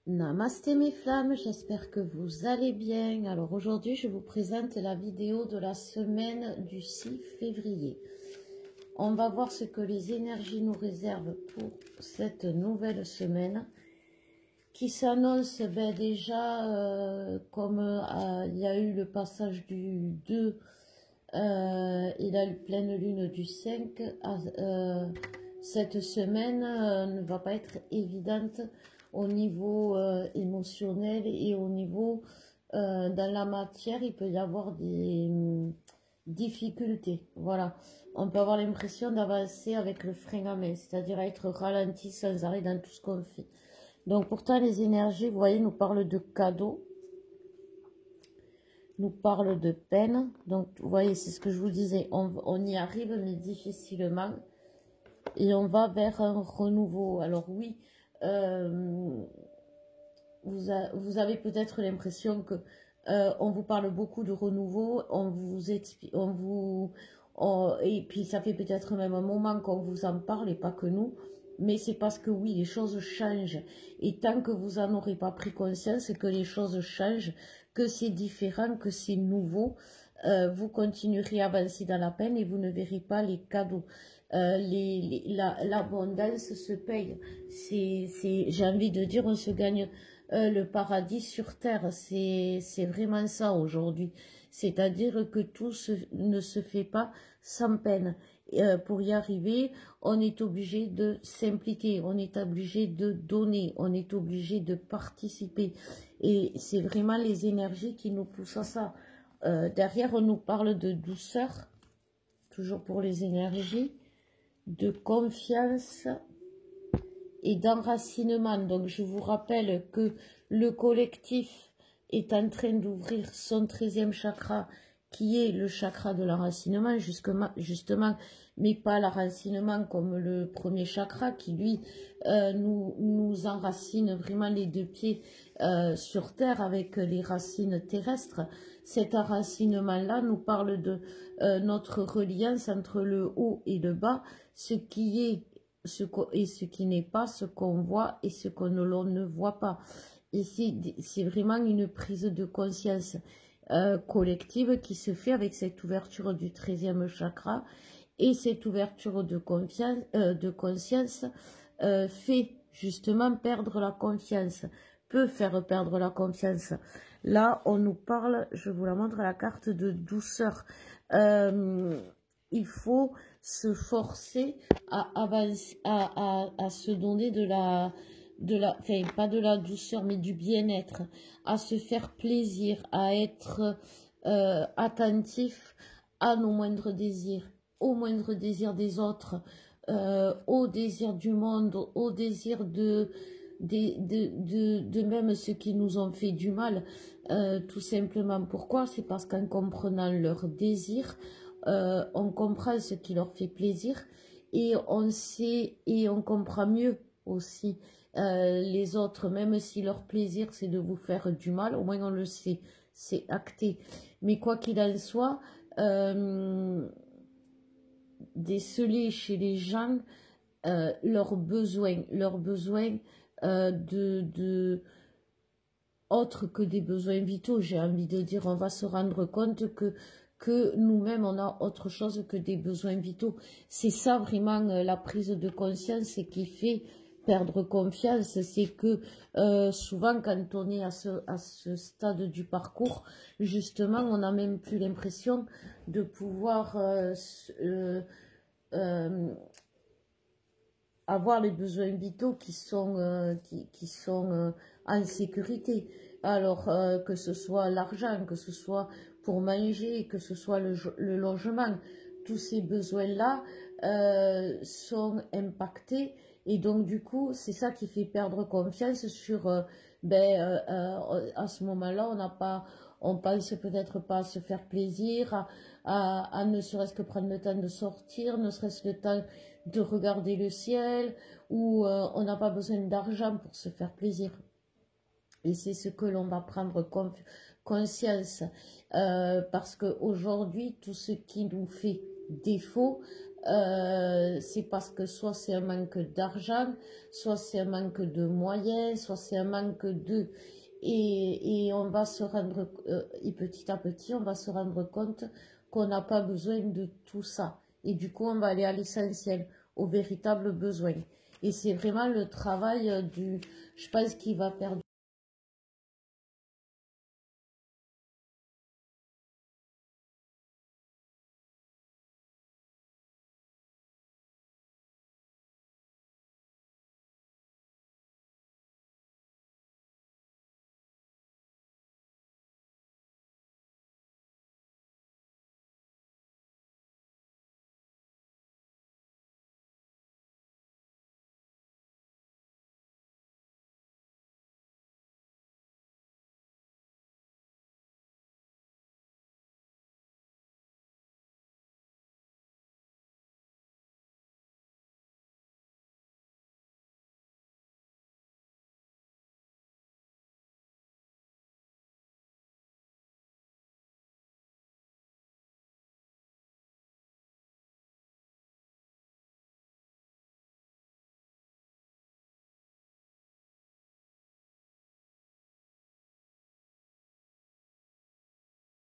Namasté mes flammes, j'espère que vous allez bien. Alors aujourd'hui, je vous présente la vidéo de la semaine du 6 février. On va voir ce que les énergies nous réservent pour cette nouvelle semaine qui s'annonce déjà comme il y a eu le passage du 2 et la pleine lune du 5. Cette semaine ne va pas être évidente au niveau émotionnel et au niveau dans la matière, il peut y avoir des difficultés. Voilà, on peut avoir l'impression d'avancer avec le frein à main, c'est-à-dire être ralenti sans arrêt dans tout ce qu'on fait. Donc pourtant les énergies, vous voyez, nous parlent de cadeaux, nous parlent de peine. Donc vous voyez, c'est ce que je vous disais, on y arrive mais difficilement. Et on va vers un renouveau. Alors oui, vous avez peut-être l'impression que on vous parle beaucoup de renouveau, on vous explique, et puis ça fait peut-être même un moment qu'on vous en parle et pas que nous, mais c'est parce que oui, les choses changent. Et tant que vous n'en aurez pas pris conscience que les choses changent, que c'est différent, que c'est nouveau, vous continuerez à avancer dans la peine et vous ne verrez pas les cadeaux. L'abondance se paye. J'ai envie de dire, on se gagne le paradis sur terre. C'est vraiment ça aujourd'hui. C'est-à-dire que tout ne se fait pas sans peine. Pour y arriver, on est obligé de s'impliquer, on est obligé de donner, on est obligé de participer. Et c'est vraiment les énergies qui nous poussent à ça. Derrière, on nous parle de douceur, toujours pour les énergies, de confiance et d'enracinement. Donc je vous rappelle que le collectif est en train d'ouvrir son 13e chakra, qui est le chakra de l'enracinement, justement, mais pas l'enracinement comme le premier chakra, qui lui nous enracine vraiment les deux pieds sur terre avec les racines terrestres. Cet enracinement-là nous parle de notre reliance entre le haut et le bas, ce qui est et ce qui n'est pas, ce qu'on voit et ce que l'on ne voit pas. Et c'est vraiment une prise de conscience collective qui se fait avec cette ouverture du 13e chakra. Et cette ouverture de conscience fait justement perdre la confiance, peut faire perdre la confiance. Là, on nous parle, je vous la montre, la carte de douceur. Il faut se forcer à avancer, à se donner enfin pas de la douceur, mais du bien-être, à se faire plaisir, à être attentif à nos moindres désirs, aux moindres désirs des autres, aux désirs du monde, aux désirs de même ceux qui nous ont fait du mal, tout simplement. Pourquoi? C'est parce qu'en comprenant leurs désirs, on comprend ce qui leur fait plaisir et on sait et on comprend mieux aussi les autres, même si leur plaisir c'est de vous faire du mal, au moins on le sait, c'est acté. Mais quoi qu'il en soit, déceler chez les gens leurs besoins autres que des besoins vitaux, j'ai envie de dire. On va se rendre compte que nous-mêmes, on a autre chose que des besoins vitaux. C'est ça vraiment la prise de conscience qui fait perdre confiance. C'est que souvent, quand on est à ce stade du parcours, justement, on n'a même plus l'impression de pouvoir avoir les besoins vitaux qui sont en sécurité. Alors que ce soit l'argent, que ce soit pour manger, que ce soit le logement, tous ces besoins-là sont impactés et donc du coup c'est ça qui fait perdre confiance sur à ce moment-là on pense peut-être pas à se faire plaisir, à ne serait-ce que prendre le temps de sortir, ne serait-ce que le temps de regarder le ciel, ou on n'a pas besoin d'argent pour se faire plaisir. Et c'est ce que l'on va prendre conscience, parce qu'aujourd'hui, tout ce qui nous fait défaut, c'est parce que soit c'est un manque d'argent, soit c'est un manque de moyens, soit c'est un manque de... Et on va se rendre, et petit à petit, on va se rendre compte qu'on n'a pas besoin de tout ça. Et du coup, on va aller à l'essentiel, aux véritables besoins. Et c'est vraiment le travail je pense qu'il va perdre